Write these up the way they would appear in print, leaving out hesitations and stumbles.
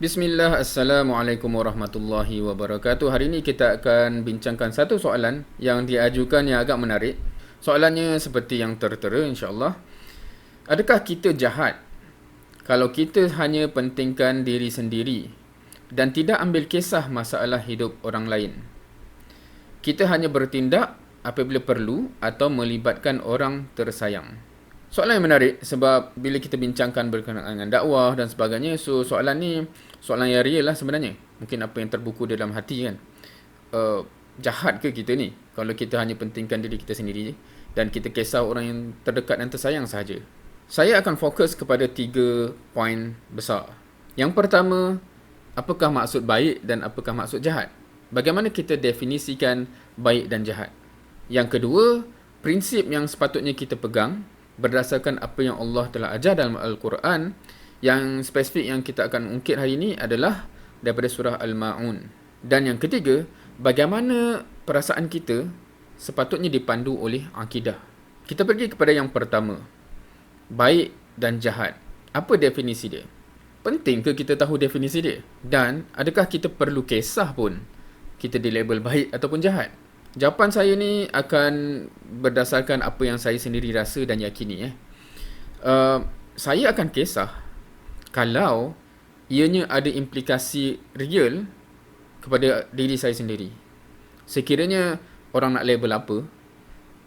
Bismillah, Assalamualaikum warahmatullahi wabarakatuh. Hari ini kita akan bincangkan satu soalan yang diajukan yang agak menarik. Soalannya seperti yang tertera insyaAllah. Adakah kita jahat kalau kita hanya pentingkan diri sendiri dan tidak ambil kisah masalah hidup orang lain? Kita hanya bertindak apabila perlu atau melibatkan orang tersayang. Soalan yang menarik sebab bila kita bincangkan berkenaan dengan dakwah dan sebagainya, so soalan ni soalan yang real lah sebenarnya. Mungkin apa yang terbuku dalam hati kan. Jahat ke kita ni kalau kita hanya pentingkan diri kita sendiri dan kita kisah orang yang terdekat dan tersayang sahaja? Saya akan fokus kepada 3 poin besar. Yang pertama, apakah maksud baik dan apakah maksud jahat? Bagaimana kita definisikan baik dan jahat? Yang kedua, prinsip yang sepatutnya kita pegang berdasarkan apa yang Allah telah ajar dalam Al-Quran. Yang spesifik yang kita akan ungkit hari ini adalah daripada surah Al-Ma'un. Dan yang ketiga, bagaimana perasaan kita sepatutnya dipandu oleh akidah. Kita pergi kepada yang pertama, baik dan jahat. Apa definisi dia? Penting ke kita tahu definisi dia? Dan adakah kita perlu kisah pun kita dilabel baik ataupun jahat? Jawapan saya ni akan berdasarkan apa yang saya sendiri rasa dan yakini. Saya akan kisah kalau ianya ada implikasi real kepada diri saya sendiri. Sekiranya orang nak label apa,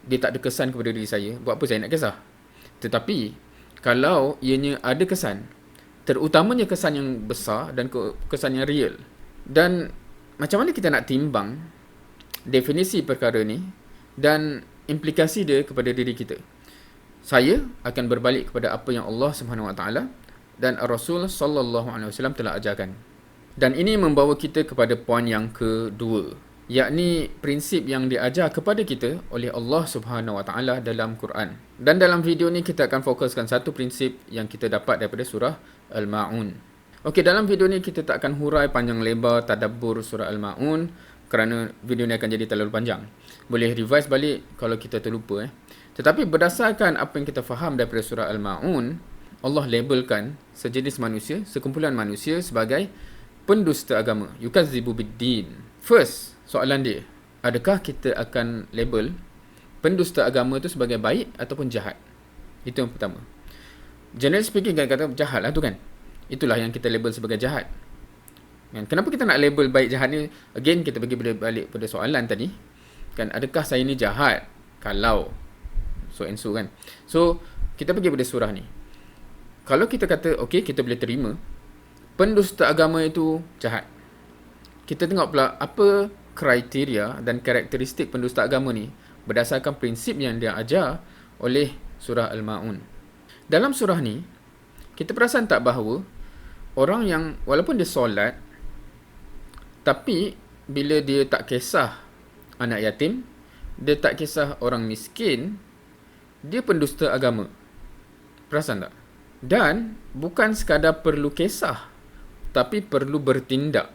dia tak ada kesan kepada diri saya, buat apa saya nak kisah? Tetapi kalau ianya ada kesan, terutamanya kesan yang besar dan kesan yang real, dan macam mana kita nak timbang definisi perkara ni dan implikasi dia kepada diri kita? Saya akan berbalik kepada apa yang Allah Subhanahu Wa Taala dan Rasul sallallahu alaihi wasallam telah ajarkan. Dan ini membawa kita kepada poin yang kedua, yakni prinsip yang diajar kepada kita oleh Allah Subhanahu Wa Taala dalam Quran. Dan dalam video ni kita akan fokuskan satu prinsip yang kita dapat daripada surah Al-Ma'un. Okey, dalam video ni kita tak akan hurai panjang lebar tadabbur surah Al-Ma'un kerana video ni akan jadi terlalu panjang. Boleh revise balik kalau kita terlupa. Tetapi berdasarkan apa yang kita faham daripada surah Al-Ma'un, Allah labelkan sejenis manusia, sekumpulan manusia sebagai pendusta agama. Yukadzibu biddin. First, soalan dia, adakah kita akan label pendusta agama itu sebagai baik ataupun jahat? Itu yang pertama. Generally speaking, kan kata jahat lah tu kan. Itulah yang kita label sebagai jahat. Kenapa kita nak label baik jahat ni? Again, kita pergi balik pada soalan tadi. Kan, adakah saya ni jahat kalau so and so kan? So, kita pergi pada surah ni. Kalau kita kata, okey, kita boleh terima pendusta agama itu jahat. Kita tengok pula apa kriteria dan karakteristik pendusta agama ni berdasarkan prinsip yang dia ajar oleh surah Al-Ma'un. Dalam surah ni, kita perasan tak bahawa orang yang walaupun dia solat, tapi bila dia tak kisah anak yatim, dia tak kisah orang miskin, dia pendusta agama. Perasan tak? Dan bukan sekadar perlu kisah, tapi perlu bertindak.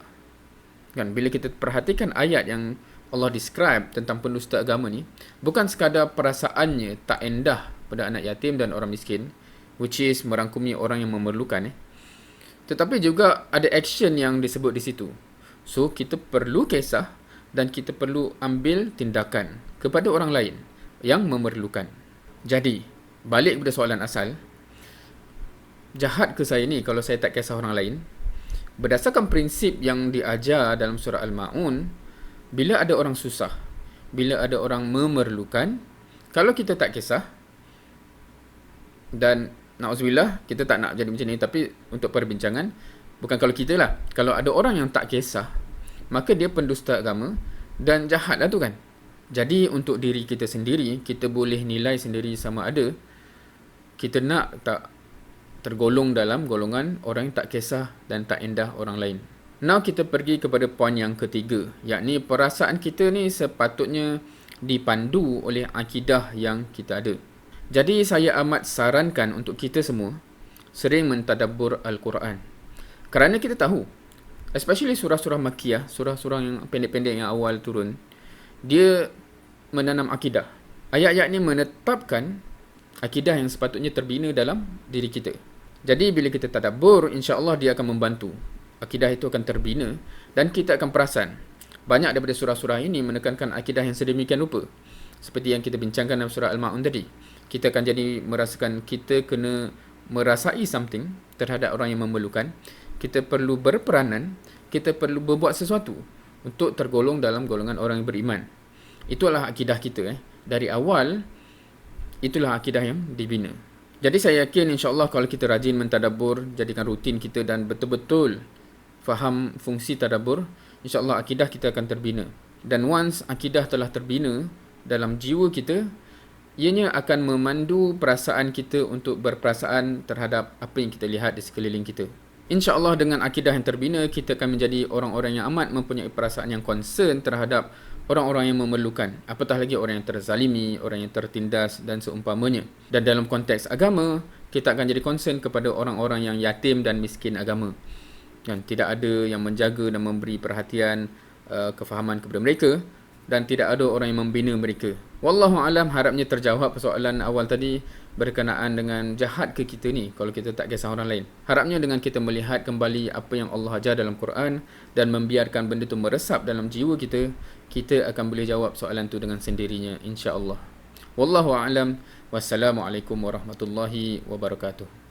Kan, bila kita perhatikan ayat yang Allah describe tentang pendusta agama ni, bukan sekadar perasaannya tak endah pada anak yatim dan orang miskin, which is merangkumi orang yang memerlukan, tetapi juga ada action yang disebut di situ. So, kita perlu kisah dan kita perlu ambil tindakan kepada orang lain yang memerlukan. Jadi, balik kepada soalan asal, jahat ke saya ni kalau saya tak kisah orang lain? Berdasarkan prinsip yang diajar dalam surah Al-Ma'un, bila ada orang susah, bila ada orang memerlukan, kalau kita tak kisah, dan na'udzubillah, kita tak nak jadi macam ni, tapi untuk perbincangan, bukan kalau kita lah, kalau ada orang yang tak kisah, maka dia pendusta agama dan jahat lah tu kan. Jadi untuk diri kita sendiri, kita boleh nilai sendiri sama ada kita nak tak tergolong dalam golongan orang yang tak kisah dan tak endah orang lain. Now kita pergi kepada poin yang ketiga, yakni perasaan kita ni sepatutnya dipandu oleh akidah yang kita ada. Jadi saya amat sarankan untuk kita semua sering mentadabbur Al-Quran. Kerana kita tahu, especially surah-surah Makkiyah, surah-surah yang pendek-pendek yang awal turun, dia menanam akidah. Ayat-ayat ni menetapkan akidah yang sepatutnya terbina dalam diri kita. Jadi bila kita tadabbur, insya-Allah dia akan membantu akidah itu akan terbina dan kita akan perasan banyak daripada surah-surah ini menekankan akidah yang sedemikian rupa. Seperti yang kita bincangkan dalam surah Al-Ma'un tadi. Kita akan jadi merasakan kita kena merasai something terhadap orang yang memerlukan. Kita perlu berperanan, kita perlu berbuat sesuatu untuk tergolong dalam golongan orang yang beriman. Itulah akidah kita. Dari awal, itulah akidah yang dibina. Jadi saya yakin insyaAllah kalau kita rajin mentadabbur, jadikan rutin kita dan betul-betul faham fungsi tadabbur, insyaAllah akidah kita akan terbina. Dan once akidah telah terbina dalam jiwa kita, ianya akan memandu perasaan kita untuk berperasaan terhadap apa yang kita lihat di sekeliling kita. InsyaAllah dengan akidah yang terbina, kita akan menjadi orang-orang yang amat mempunyai perasaan yang concern terhadap orang-orang yang memerlukan. Apatah lagi orang yang terzalimi, orang yang tertindas dan seumpamanya. Dan dalam konteks agama, kita akan jadi concern kepada orang-orang yang yatim dan miskin agama. Dan tidak ada yang menjaga dan memberi perhatian kefahaman kepada mereka. Dan tidak ada orang yang membina mereka. Wallahu alam, harapnya terjawab persoalan awal tadi berkenaan dengan jahat ke kita ni kalau kita tak kisah orang lain. Harapnya dengan kita melihat kembali apa yang Allah ajar dalam Quran dan membiarkan benda tu meresap dalam jiwa kita, kita akan boleh jawab soalan tu dengan sendirinya insya-Allah. Wallahu alam. Wassalamualaikum warahmatullahi wabarakatuh.